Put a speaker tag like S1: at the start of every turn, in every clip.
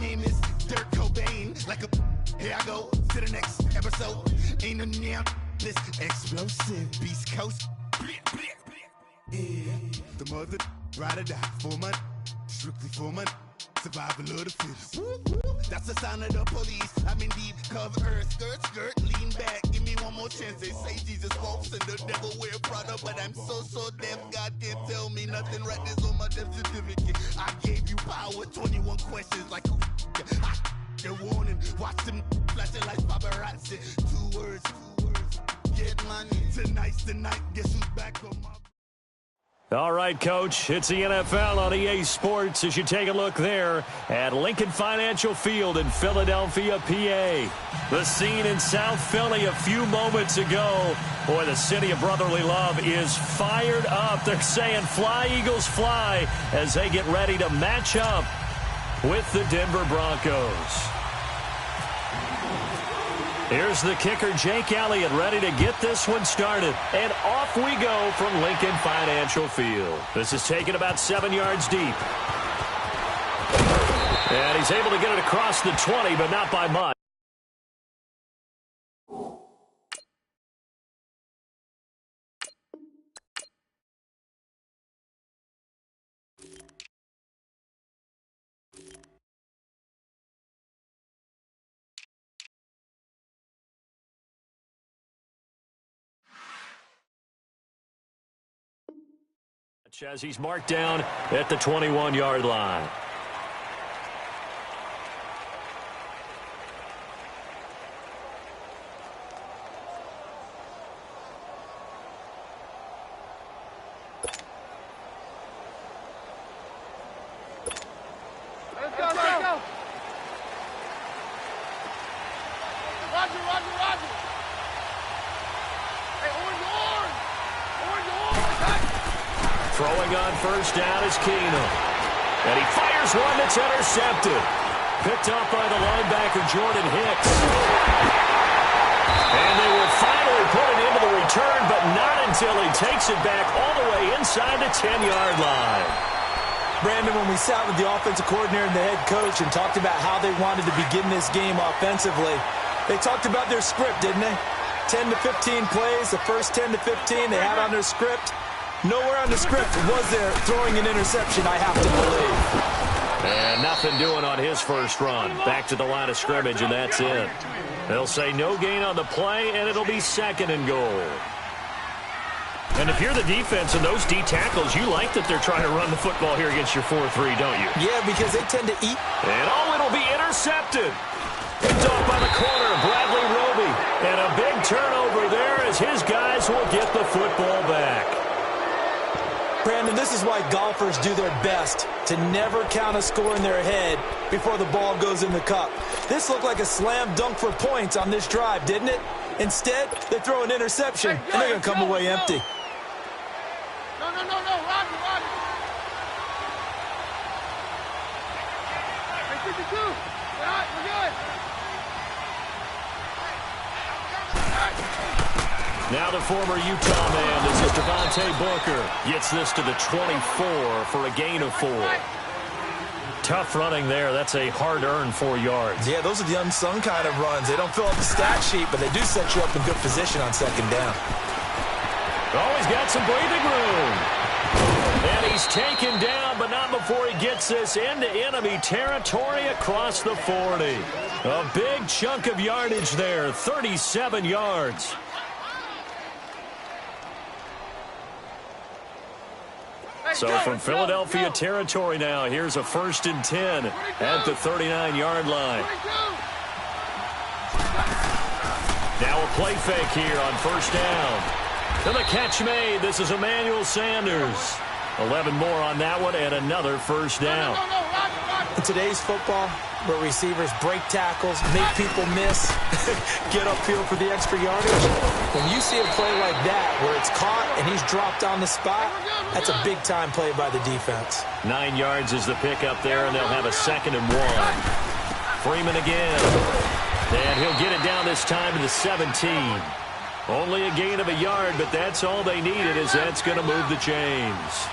S1: name is Dirk Cobain. Like a here I go to the next episode. Ain't no damn this explosive Beast Coast. Yeah, the mother ride or die for my strictly for my survival of the fittest. That's the sign of the police. I'm in deep cover earth, skirt, lean back. Give me one more chance. They say Jesus walks and the devil wear Prada, but I'm so deaf. God can't tell me nothing. Right there's on my death certificate. I gave you power. 21 questions like a warning. Watch them flashing like paparazzi. Two words. Get money. Tonight's the night. Guess who's back on my.
S2: All right, Coach, it's the NFL on EA Sports as you take a look there at Lincoln Financial Field in Philadelphia, PA. The scene in South Philly a few moments ago. Boy, the city of brotherly love is fired up. They're saying fly, Eagles, fly as they get ready to match up with the Denver Broncos. Here's the kicker, Jake Elliott, ready to get this one started. And off we go from Lincoln Financial Field. This is taken about 7 yards deep. And he's able to get it across the 20, but not by much. As he's marked down at the 21-yard line.
S3: Let's go. Roger. Hey, orange.
S2: Throwing on first down is Keenum. And he fires one that's intercepted. Picked up by the linebacker, Jordan Hicks. And they will finally put it into the return, but not until he takes it back all the way inside the 10-yard line.
S4: Brandon, when we sat with the offensive coordinator and the head coach and talked about how they wanted to begin this game offensively, they talked about their script, didn't they? 10 to 15 plays, the first 10 to 15 they had on their script. Nowhere on the script was there throwing an interception, I have to believe.
S2: And nothing doing on his first run. Back to the line of scrimmage, and that's it. They'll say no gain on the play, and it'll be 2nd and goal. And if you're the defense and those D tackles, you like that they're trying to run the football here against your 4-3, don't you?
S4: Yeah, because they tend to eat.
S2: And it'll be intercepted. Picked off by the corner, Bradley Roby. And a big turnover there as his guys will get the football back.
S4: Brandon, this is why golfers do their best to never count a score in their head before the ball goes in the cup. This looked like a slam dunk for points on this drive, didn't it? Instead, they throw an interception, and they're going to come away empty.
S3: No, Roger. Hey, 52. We're good.
S2: Now the former Utah man, this is Devontae Booker, gets this to the 24 for a gain of 4. Tough running there. That's a hard-earned 4 yards.
S4: Yeah, those are the unsung kind of runs. They don't fill up the stat sheet, but they do set you up in good position on 2nd down.
S2: Oh, he's got some breathing room. And he's taken down, but not before he gets this into enemy territory across the 40. A big chunk of yardage there, 37 yards. So from Philadelphia territory now, here's a 1st and 10 at the 39-yard line. Now a play fake here on 1st down. And the catch made. This is Emmanuel Sanders. 11 more on that one and another 1st down.
S4: In today's football, where receivers break tackles, make people miss, get upfield for the extra yardage, when you see a play like that where it's caught and he's dropped on the spot, that's a big-time play by the defense.
S2: 9 yards is the pickup there, and they'll have a 2nd and 1. Freeman again. And he'll get it down this time to the 17. Only a gain of a yard, but that's all they needed, as that's going to move the chains.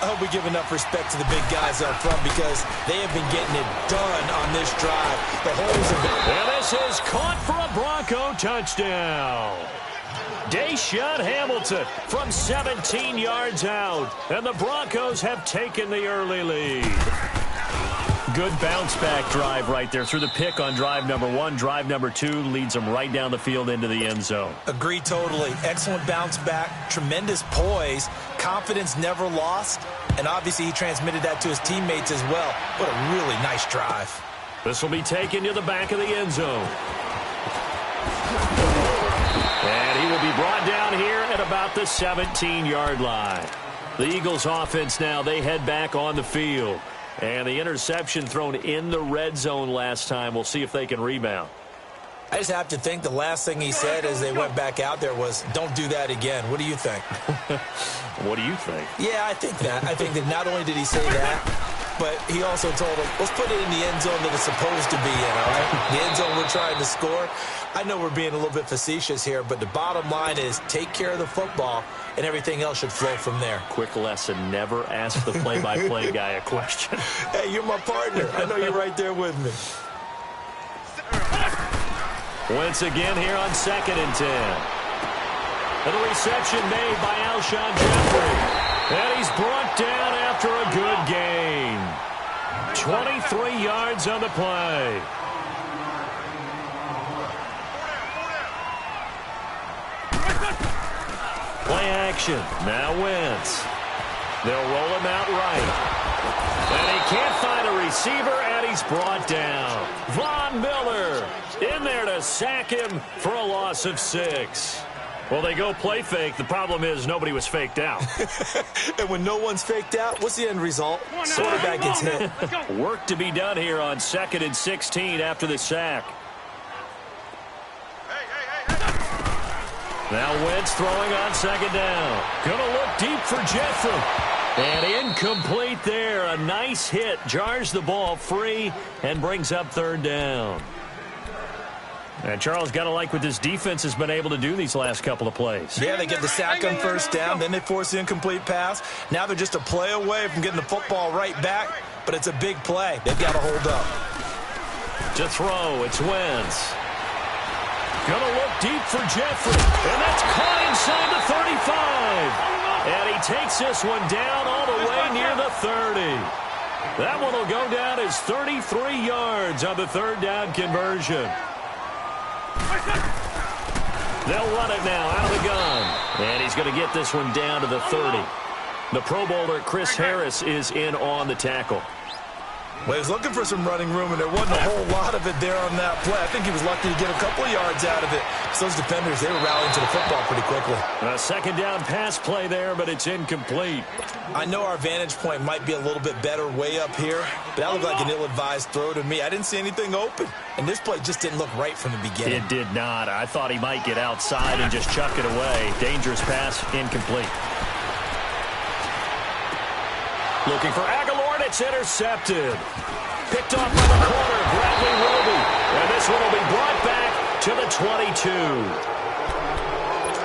S4: I hope we give enough respect to the big guys up front because they have been getting it done on this drive. The holes have been...
S2: And this is caught for a Bronco touchdown. Deshaun Hamilton from 17 yards out. And the Broncos have taken the early lead. Good bounce-back drive right there through the pick on drive number 1. Drive number 2 leads them right down the field into the end zone.
S4: Agree totally. Excellent bounce-back, tremendous poise, confidence never lost, and obviously he transmitted that to his teammates as well. What a really nice drive.
S2: This will be taken to the back of the end zone. And he will be brought down here at about the 17-yard line. The Eagles offense now, they head back on the field. And the interception thrown in the red zone last time. We'll see if they can rebound.
S4: I just have to think the last thing he said as they went back out there was, don't do that again. What do you think?
S2: What do you think?
S4: Yeah, I think that. I think that not only did he say that, but he also told them, let's put it in the end zone that it's supposed to be in, all right? The end zone we're trying to score. I know we're being a little bit facetious here, but the bottom line is take care of the football, and everything else should flow from there.
S2: Quick lesson, never ask the play-by-play guy a question.
S4: Hey, you're my partner. I know you're right there with me.
S2: Once again here on 2nd and 10. And the reception made by Alshon Jeffrey. And he's brought down after a good gain. 23 yards on the play. Play action. Now Wentz. They'll roll him out right. And he can't find a receiver, and he's brought down. Von Miller in there to sack him for a loss of 6. Well, they go play fake. The problem is nobody was faked out.
S4: And when no one's faked out, what's the end result? Quarterback gets hit.
S2: Work to be done here on 2nd and 16 after the sack. Now Wentz throwing on 2nd down. Gonna look deep for Jeffrey. And incomplete there. A nice hit. Jars the ball free and brings up 3rd down. And Charles, got to like what this defense has been able to do these last couple of plays.
S4: Yeah, they get the sack on 1st down. Then they force the incomplete pass. Now they're just a play away from getting the football right back. But it's a big play. They've got to hold up.
S2: To throw, it's Wentz. Gonna look deep for Jeffrey. And that's caught inside the 35. And he takes this one down all the way near the 30. That one will go down as 33 yards on the 3rd down conversion. They'll run it now out of the gun. And he's going to get this one down to the 30. The Pro Bowler Chris Harris is in on the tackle.
S4: Well, he was looking for some running room, and there wasn't a whole lot of it there on that play. I think he was lucky to get a couple of yards out of it. So those defenders, they were rallying to the football pretty quickly.
S2: A 2nd down pass play there, but it's incomplete.
S4: I know our vantage point might be a little bit better way up here, but that looked like an ill-advised throw to me. I didn't see anything open, and this play just didn't look right from the beginning.
S2: It did not. I thought he might get outside and just chuck it away. Dangerous pass, incomplete. Looking for Aguilar, and it's intercepted. Picked off by the corner, Bradley Roby. And this one will be brought back to the 22.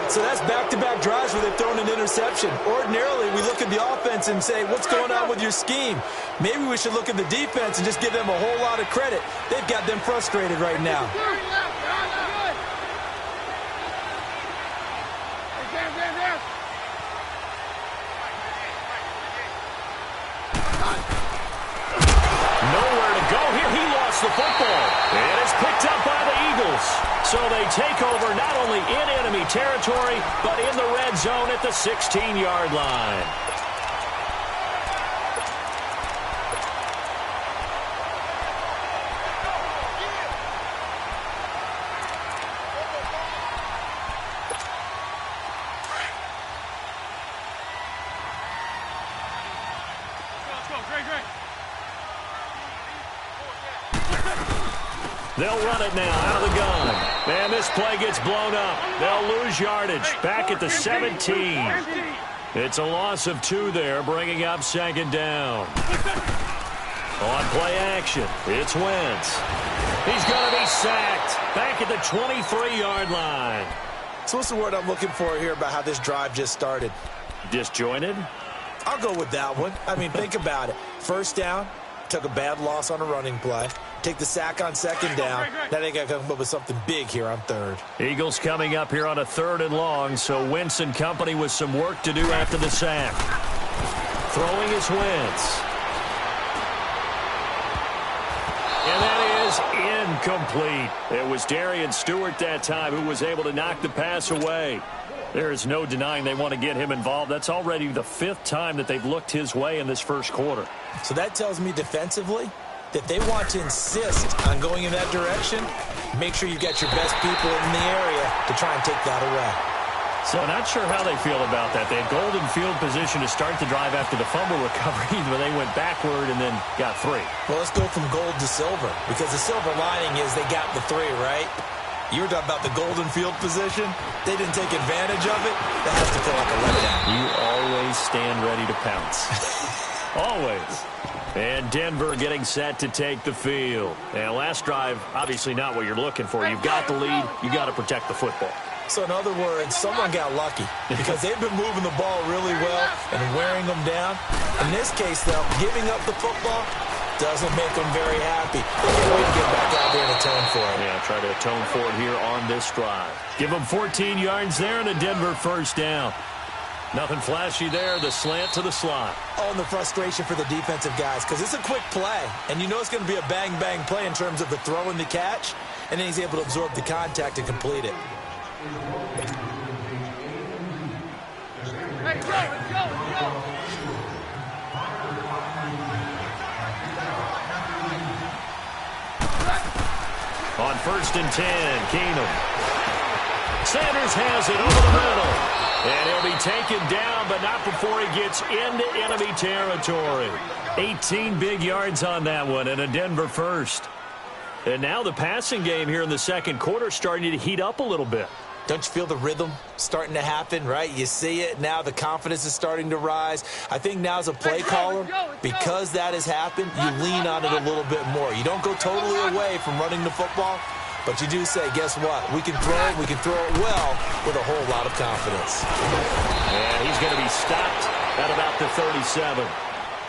S4: So that's back-to-back drives where they've thrown an interception. Ordinarily, we look at the offense and say, what's going on with your scheme? Maybe we should look at the defense and just give them a whole lot of credit. They've got them frustrated right now.
S2: The football, and it's picked up by the Eagles. So they take over not only in enemy territory, but in the red zone at the 16-yard line. They'll run it now out of the gun. And this play gets blown up. They'll lose yardage back at the 17. It's a loss of 2 there, bringing up 2nd down. On play action, it's Wentz. He's going to be sacked back at the 23-yard line.
S4: So what's the word I'm looking for here about how this drive just started?
S2: Disjointed?
S4: I'll go with that one. I mean, think about it. First down, took a bad loss on a running play. Take the sack on second down. Now they got to come up with something big here on third.
S2: Eagles coming up here on a 3rd and long, so Wentz and company with some work to do after the sack. Throwing is Wentz. And that is incomplete. It was Darian Stewart that time who was able to knock the pass away. There is no denying they want to get him involved. That's already the 5th time that they've looked his way in this first quarter.
S4: So that tells me defensively that they want to insist on going in that direction. Make sure you've got your best people in the area to try and take that away.
S2: So not sure how they feel about that. They had golden field position to start the drive after the fumble recovery, but they went backward and then got 3.
S4: Well, let's go from gold to silver, because the silver lining is they got the 3, right? You were talking about the golden field position. They didn't take advantage of it. That has to feel like a letdown.
S2: You always stand ready to pounce. Always. And Denver getting set to take the field. And last drive, obviously not what you're looking for. You've got the lead. You've got to protect the football.
S4: So in other words, someone got lucky because they've been moving the ball really well and wearing them down. In this case, though, giving up the football doesn't make them very happy. They can't wait to get back out there and atone for it.
S2: Yeah, try to atone for it here on this drive. Give them 14 yards there and a Denver first down. Nothing flashy there. The slant to the slot.
S4: Oh, and the frustration for the defensive guys, because it's a quick play, and you know it's going to be a bang-bang play in terms of the throw and the catch, and then he's able to absorb the contact and complete it.
S3: Hey, let's go.
S2: On 1st and 10, Keenum. Sanders has it over the middle. And he'll be taken down, but not before he gets into enemy territory. 18 big yards on that one, and a Denver first. And now the passing game here in the second quarter starting to heat up a little bit.
S4: Don't you feel the rhythm starting to happen, right? You see it. Now the confidence is starting to rise. I think now as a play caller, because that has happened, you lean on it a little bit more. You don't go totally away from running the football, but you do say, guess what? We can throw it well with a whole lot of confidence.
S2: And he's going to be stopped at about the 37.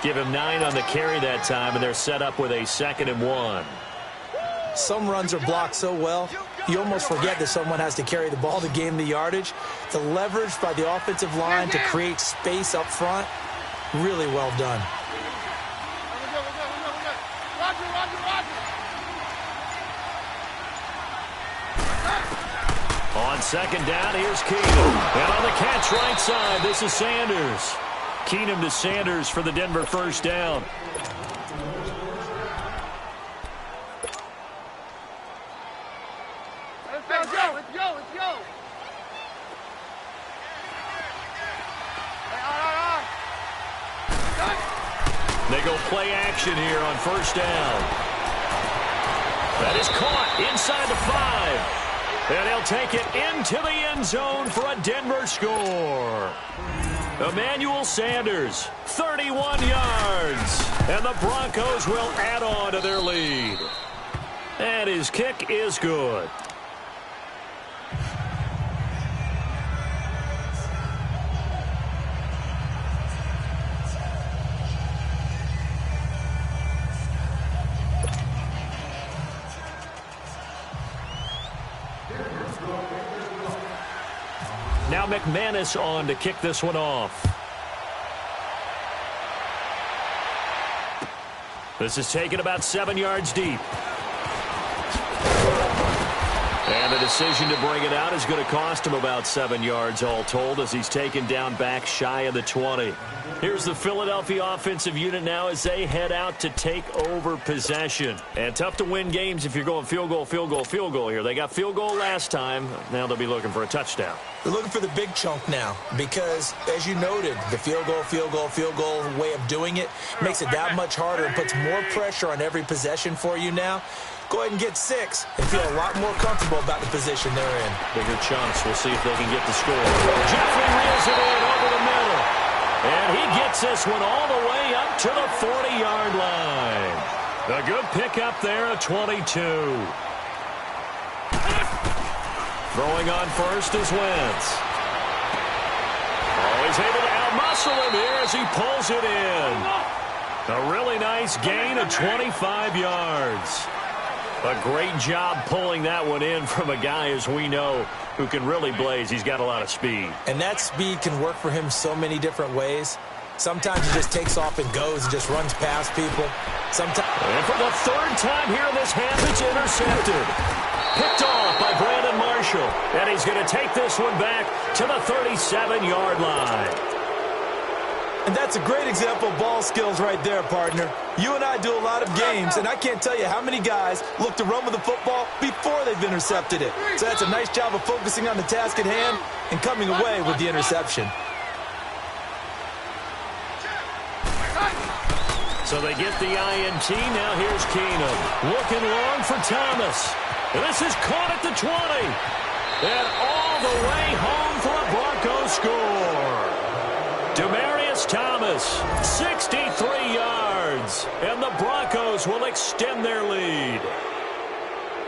S2: Give him 9 on the carry that time, and they're set up with a 2nd and 1.
S4: Some runs are blocked so well, you almost forget that someone has to carry the ball to gain the yardage. The leverage by the offensive line to create space up front, really well done.
S2: On 2nd down, here's Keenum. And on the catch right side, this is Sanders. Keenum to Sanders for the Denver first down.
S3: Let's go.
S2: They go play action here on 1st down. That is caught inside the 5. And he'll take it into the end zone for a Denver score. Emmanuel Sanders, 31 yards. And the Broncos will add on to their lead. And his kick is good. Now McManus on to kick this one off. This is taken about 7 yards deep. And the decision to bring it out is going to cost him about 7 yards all told as he's taken down back shy of the 20. Here's the Philadelphia offensive unit now as they head out to take over possession. And tough to win games if you're going field goal here. They got field goal last time. Now they'll be looking for a touchdown.
S4: They're looking for the big chunk now because, as you noted, the field goal way of doing it makes it that much harder and puts more pressure on every possession for you now. Go ahead and get 6 and feel a lot more comfortable about the position they're in.
S2: Bigger chunks. We'll see if they can get the score. Jeffrey reels it in over the middle. And he gets this one all the way up to the 40-yard line. A good pickup there at 22. Throwing on first is Wentz. Oh, he's able to outmuscle him here as he pulls it in. A really nice gain of 25 yards. A great job pulling that one in from a guy, as we know, who can really blaze. He's got a lot of speed.
S4: And that speed can work for him so many different ways. Sometimes he just takes off and goes and just runs past people. Sometimes.
S2: And for the third time here in this half, it's intercepted. Picked off by Brandon Marshall. And he's going to take this one back to the 37-yard line.
S4: And that's a great example of ball skills right there, partner. You and I do a lot of games, and I can't tell you how many guys look to run with the football before they've intercepted it. So that's a nice job of focusing on the task at hand and coming away with the interception.
S2: So they get the INT. Now here's Keenum. Looking long for Thomas. This is caught at the 20. And all the way home for a Broncos score. Demaryius Thomas, 63 yards. And the Broncos will extend their lead.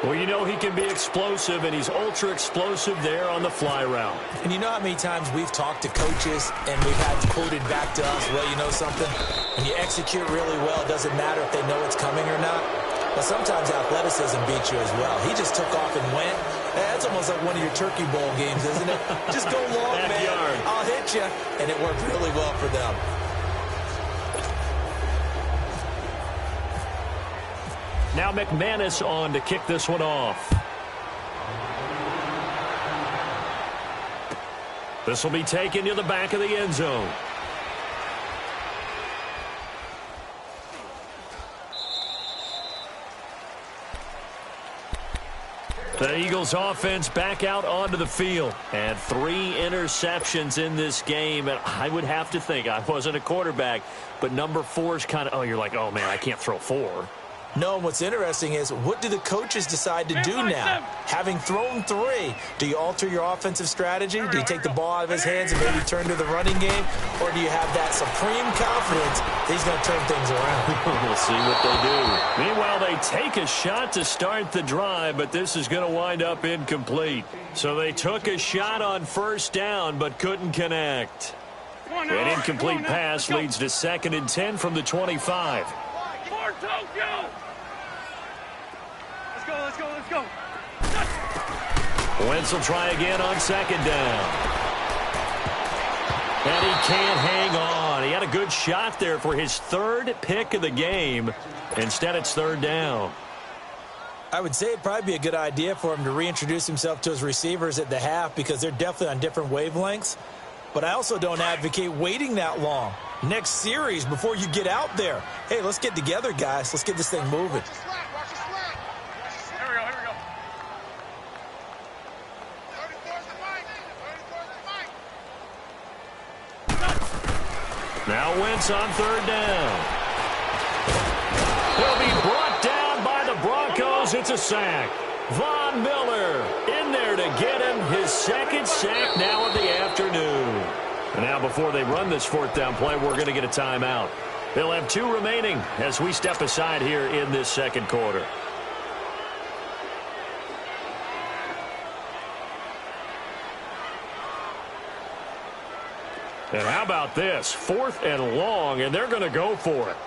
S2: Well, you know he can be explosive, and he's ultra-explosive there on the fly route.
S4: And you know how many times we've talked to coaches and we've had quoted back to us, well, you know something? When you execute really well, it doesn't matter if they know it's coming or not. But sometimes athleticism beats you as well. He just took off and went. That's almost like one of your Turkey Bowl games, isn't it? Just go long, man.
S2: Yard.
S4: I'll hit you. And it worked really well for them.
S2: Now McManus on to kick this one off. This will be taken to the back of the end zone. The Eagles offense back out onto the field. And 3 interceptions in this game. And I would have to think, I wasn't a quarterback, but number 4 is kind of, oh, you're like, oh, man, I can't throw 4.
S4: No, and what's interesting is, what do the coaches decide to do now? Having thrown 3, do you alter your offensive strategy? Do you take the ball out of his hands and maybe turn to the running game? Or do you have that supreme confidence that he's going to turn things around?
S2: We'll see what they do. Meanwhile, they take a shot to start the drive, but this is going to wind up incomplete. So they took a shot on first down, but couldn't connect. An incomplete pass leads to 2nd and 10 from the 25.
S3: Let's go.
S2: Wentz will try again on 2nd down. And he can't hang on. He had a good shot there for his 3rd pick of the game. Instead, it's 3rd down.
S4: I would say it'd probably be a good idea for him to reintroduce himself to his receivers at the half because they're definitely on different wavelengths. But I also don't advocate waiting that long. Next series before you get out there. Hey, let's get together, guys. Let's get this thing moving.
S2: Now Wentz on 3rd down. He'll be brought down by the Broncos. It's a sack. Von Miller in there to get him his 2nd sack now of the afternoon. And now before they run this 4th down play, we're going to get a timeout. They'll have 2 remaining as we step aside here in this 2nd quarter. And how about this? 4th and long, and they're going to go for it.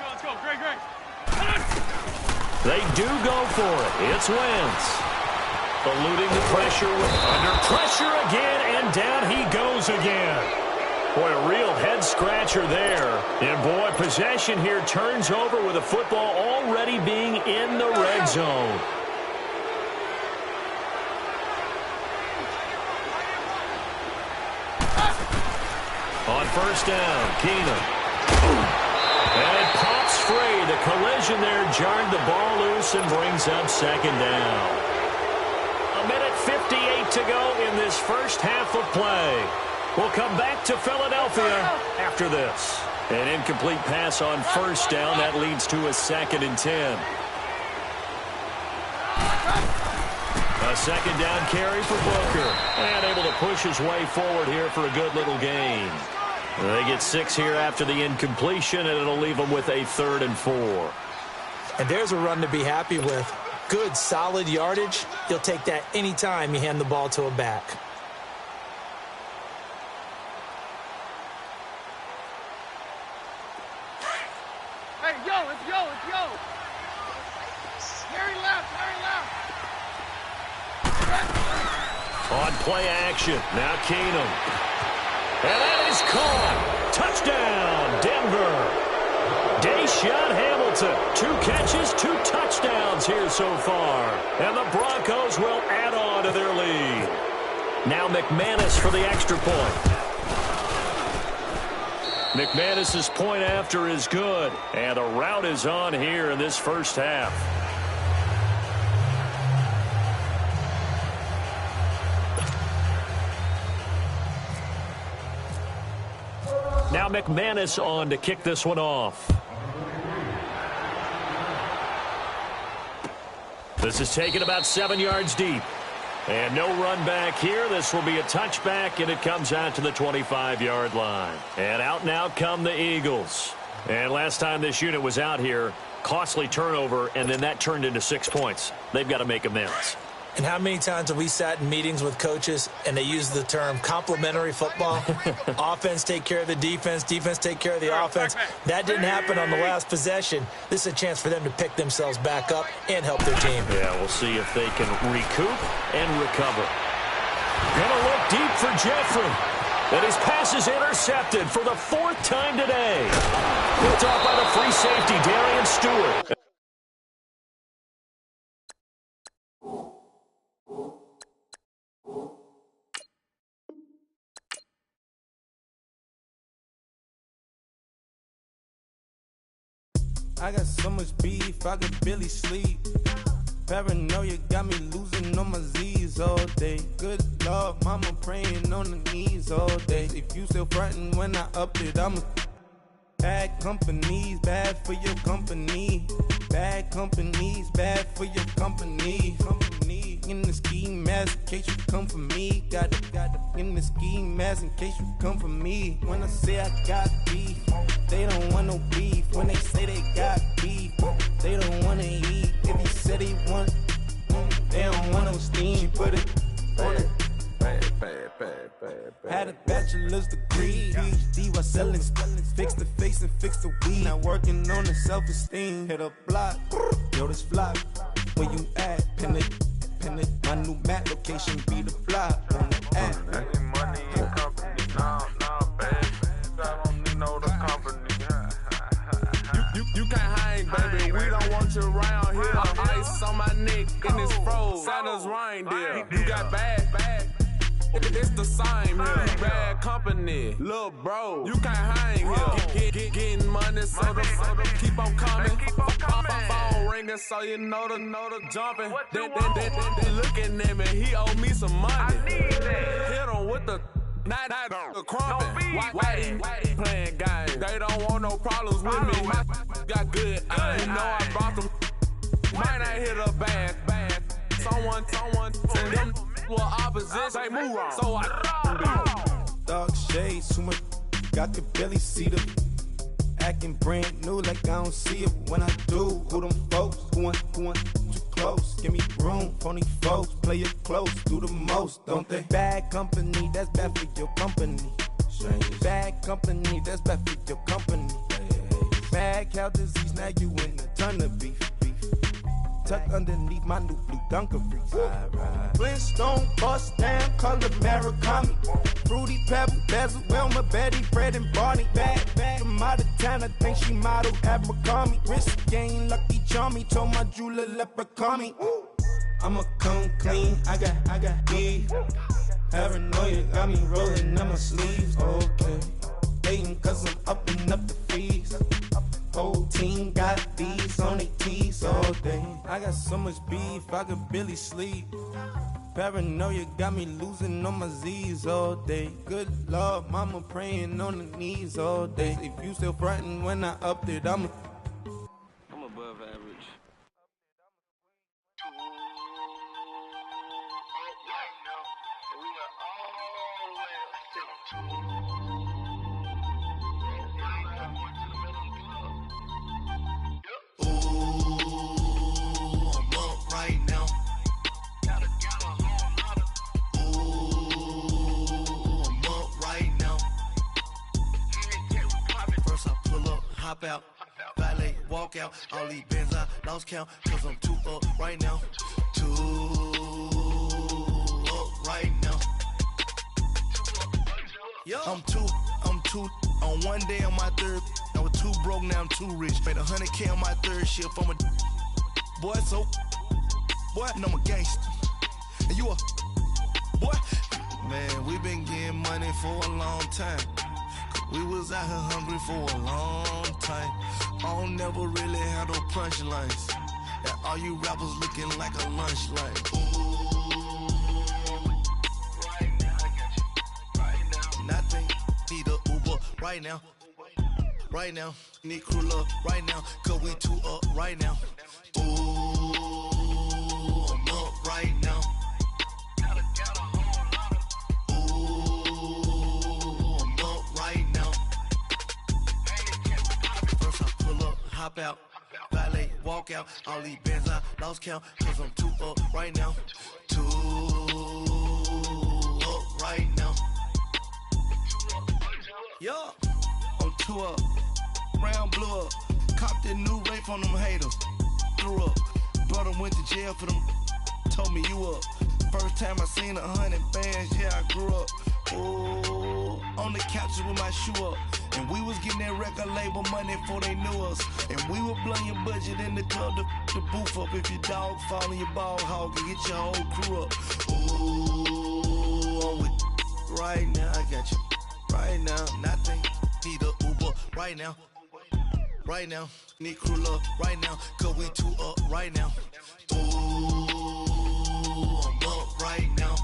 S3: Let's go. Greg.
S2: They do go for it. It's Wentz. Eluding the pressure. Under pressure again, and down he goes again. Boy, a real head-scratcher there. And, boy, possession here turns over with the football already being in the red zone. On 1st down, Keenum. And it pops free. The collision there jarred the ball loose and brings up 2nd down. 1:58 to go in this first half of play. We'll come back to Philadelphia after this. An incomplete pass on 1st down. That leads to a 2nd and 10. A 2nd down carry for Booker. And able to push his way forward here for a good little gain. They get 6 here after the incompletion, and it'll leave them with a 3rd and 4.
S4: And there's a run to be happy with. good, solid yardage, you'll take that anytime you hand the ball to a back.
S3: Hey, yo, it's yo. Harry left.
S2: On play action, now Keenum. And that is caught. Touchdown, Denver. Deshaun Hamilton, 2 catches, 2 touchdowns here so far. And the Broncos will add on to their lead. Now McManus for the extra point. McManus's point after is good. And a rout is on here in this first half. Now McManus on to kick this one off. This is taken about 7 yards deep. And no run back here. This will be a touchback, and it comes out to the 25-yard line. And out now come the Eagles. And last time this unit was out here, costly turnover, and then that turned into 6 points. They've got to make amends.
S4: And how many times have we sat in meetings with coaches and they use the term complementary football? Offense take care of the defense, defense take care of the offense. That didn't happen on the last possession. This is a chance for them to pick themselves back up and help their team.
S2: Yeah, we'll see if they can recoup and recover. Gonna look deep for Jeffrey. And his pass is intercepted for the 4th time today. Picked off by the free safety, Darian Stewart.
S5: I got so much beef, I could barely sleep. Paranoia got me losing on my Z's all day. Good Lord, mama praying on the knees all day. If you still frontin' when I upped it, I'm a bad companies, bad for your company. Bad companies, bad for your company. In the ski mask in case you come for me. Got it in the ski mask in case you come for me. When I say I got beef, they don't want no beef. When they say they got beef, they don't want to eat. If he said he want, they don't want no steam. She put it on it. Had a bachelor's degree, PhD while selling. Fix the face and fix the weed. Now working on the self-esteem. Hit a block, yo this flop. Where you at? Pin it. My new map location be the flop on the app.
S6: Money and company, nah, baby. I don't need no the company. You can't hang, baby. We don't want you around here. Ice on my neck in this fro. Santa's reindeer. You got bad. It's the same here. Bad company, little bro. You can't hang here. Getting money, so the keep on coming. Phone ringing, so you know the jumping. They looking at me. He owe me some money. Hit him with the night the crumping. Whitey playing games. They don't want no problems with me. Got good. You know I brought them. Might not hit a bad. Someone send them. Well, opposition, they move on. So I
S5: dark shades, too much. Got the belly see the acting brand new, like I don't see it when I do. Who them folks? Who want too close? Give me room, phony folks. Play it close, do the most, don't they? Bad company, that's bad for your company. Bad company, that's bad for your company. Bad cow disease, now you in a ton of beef. Tucked underneath my new blue Dunkaroos. Flintstone, bust down, color Murakami. Fruity Pebble, Basil, Wilma, Betty, Fred, and Barney. Bad from out of town, I think she modeled Abercrombie. Wrist game, Lucky Charmy, told my jeweler leprechaun me. I'ma come clean, I got beef. Paranoia got me rolling on my sleeves, okay. Hating cause I'm upping up the fees. Whole team got these on their tees all day. I got so much beef, I could barely sleep. Paranoia got me losing on my Z's all day. Good Lord, mama praying on the knees all day. If you still frontin' when I upped it, I'm
S6: above average.
S5: walk out. All these bands I lost count, cause I'm too up right now. Too up right now. I'm too on one day on my third. I was too broke, now I'm too rich. Made 100K on my third shift. I'm a boy, so boy, and I'm a gangster. And you a boy. Man, we been getting money for a long time. We was out here hungry for a long time. I don't never really have no punchlines. And all you rappers looking like a lunch line. Right now, I got you. Right now, nothing. Need a Uber right now. Right now, need crew love right now. Cause we too up right now. Ooh, I'm up right now. Hop out, valet, walk out. All these bands I lost count, cause I'm too up right now. Too up right now. Yeah, I'm too up. Round blew up. Copped that new rape on them haters. Threw up. Brother went to jail for them. Told me you up. First time I seen 100 bands, yeah, I grew up. Ooh, on the couches with my shoe up. And we was getting that record label money before they knew us. And we were blowing your budget in the club to boof up. If your dog fall in your ball hog and get your whole crew up. Ooh, I'm with right now, I got you. Right now, nothing. Need a Uber right now. Right now, need crew love right now. Cause we too up right now. Ooh, I'm up right now.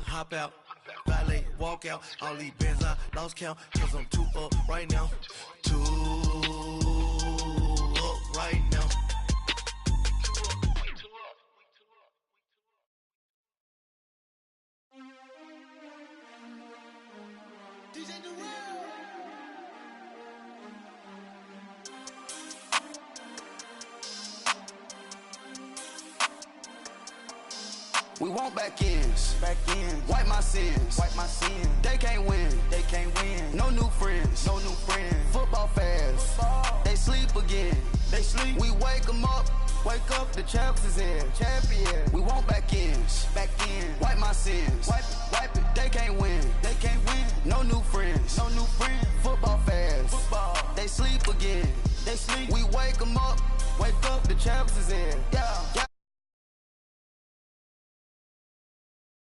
S5: Hop out, valet, walk out. All these bands I lost count, cause I'm too up right now. Too up right now.
S7: We want back ends, wipe my sins, They can't win, No new friends, Football fans, they sleep again, We wake 'em up, the champs is in, We want back ends, wipe my sins, wipe it, They can't win, No new friends, Football fans, they sleep again, We wake 'em up, the champs is in, yeah.